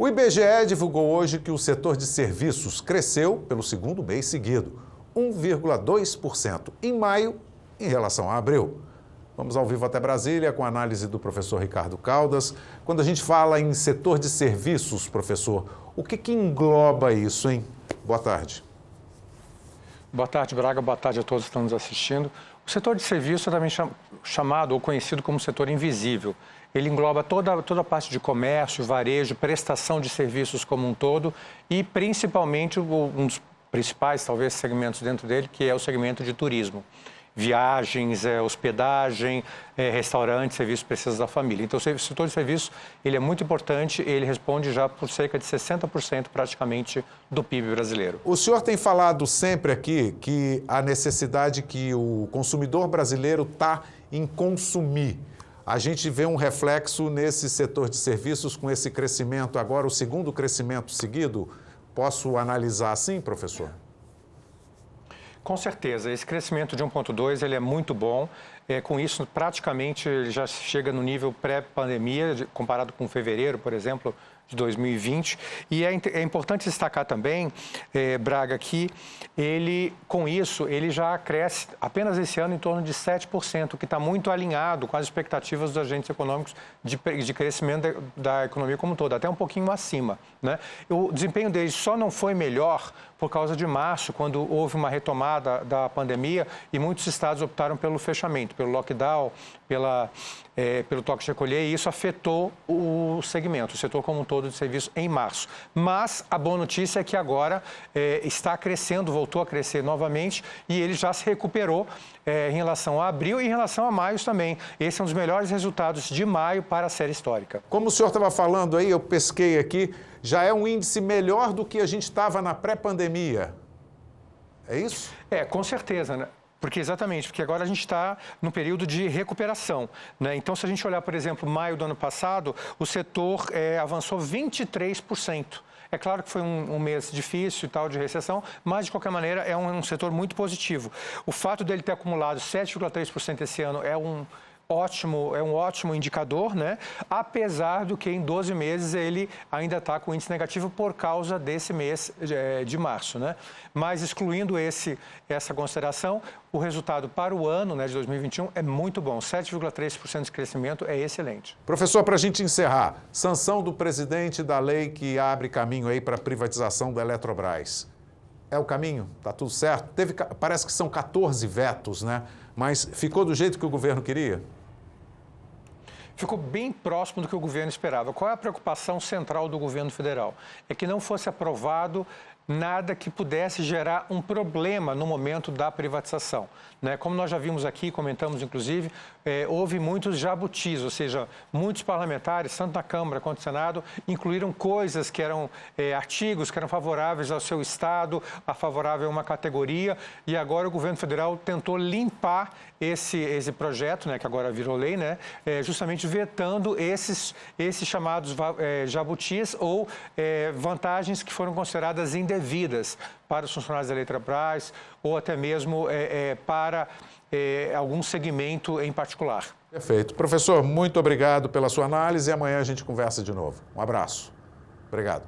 O IBGE divulgou hoje que o setor de serviços cresceu pelo segundo mês seguido, 1,2% em maio em relação a abril. Vamos ao vivo até Brasília com a análise do professor Ricardo Caldas. Quando a gente fala em setor de serviços, professor, o que engloba isso, hein? Boa tarde. Boa tarde, Braga. Boa tarde a todos que estão nos assistindo. O setor de serviços é também chamado ou conhecido como setor invisível. Ele engloba toda a parte de comércio, varejo, prestação de serviços como um todo e principalmente um dos principais, talvez, segmentos dentro dele, que é o segmento de turismo. Viagens, hospedagem, restaurantes, serviços precisos da família. Então, o setor de serviços ele é muito importante e ele responde já por cerca de 60% praticamente do PIB brasileiro. O senhor tem falado sempre aqui que a necessidade que o consumidor brasileiro está em consumir. A gente vê um reflexo nesse setor de serviços com esse crescimento agora, o segundo crescimento seguido. Posso analisar assim, professor? Com certeza, esse crescimento de 1,2 ele é muito bom. Com isso, praticamente, ele já chega no nível pré-pandemia, comparado com fevereiro, por exemplo, de 2020. E é importante destacar também, Braga, que com isso, ele já cresce apenas esse ano em torno de 7%, que está muito alinhado com as expectativas dos agentes econômicos de crescimento da economia como um todo, até um pouquinho acima, né? O desempenho deles só não foi melhor por causa de março, quando houve uma retomada da pandemia e muitos estados optaram pelo fechamento, pelo lockdown, pelo toque de recolher, e isso afetou o segmento, o setor como um todo de serviço em março. Mas a boa notícia é que agora está crescendo, voltou a crescer novamente e ele já se recuperou em relação a abril e em relação a maio também. Esse é um dos melhores resultados de maio para a série histórica. Como o senhor estava falando aí, eu pesquei aqui, já é um índice melhor do que a gente estava na pré-pandemia. É isso? Com certeza, né? Porque agora a gente está no período de recuperação, né? Então, se a gente olhar, por exemplo, maio do ano passado, o setor avançou 23%. É claro que foi um mês difícil e tal, de recessão, mas, de qualquer maneira, é um setor muito positivo. O fato dele ter acumulado 7,3% esse ano é um ótimo indicador, né? Apesar do que em 12 meses ele ainda está com índice negativo por causa desse mês de março, né? Mas excluindo essa consideração, o resultado para o ano, né, de 2021 é muito bom. 7,3% de crescimento é excelente. Professor, para a gente encerrar, sanção do presidente da lei que abre caminho aí para a privatização da Eletrobras. É o caminho? Está tudo certo? Parece que são 14 vetos, né? Mas ficou do jeito que o governo queria? Ficou bem próximo do que o governo esperava. Qual é a preocupação central do governo federal? É que não fosse aprovado nada que pudesse gerar um problema no momento da privatização, né? Como nós já vimos aqui, comentamos inclusive, houve muitos jabutis, ou seja, muitos parlamentares, tanto na Câmara quanto no Senado, incluíram coisas que eram artigos que eram favoráveis ao seu estado, favorável a uma categoria, e agora o governo federal tentou limpar esse projeto, né, que agora virou lei, né, justamente vetando esses chamados jabutis ou vantagens que foram consideradas indevidas para os funcionários da Eletrobras ou até mesmo para algum segmento em particular. Perfeito. Professor, muito obrigado pela sua análise e amanhã a gente conversa de novo. Um abraço. Obrigado.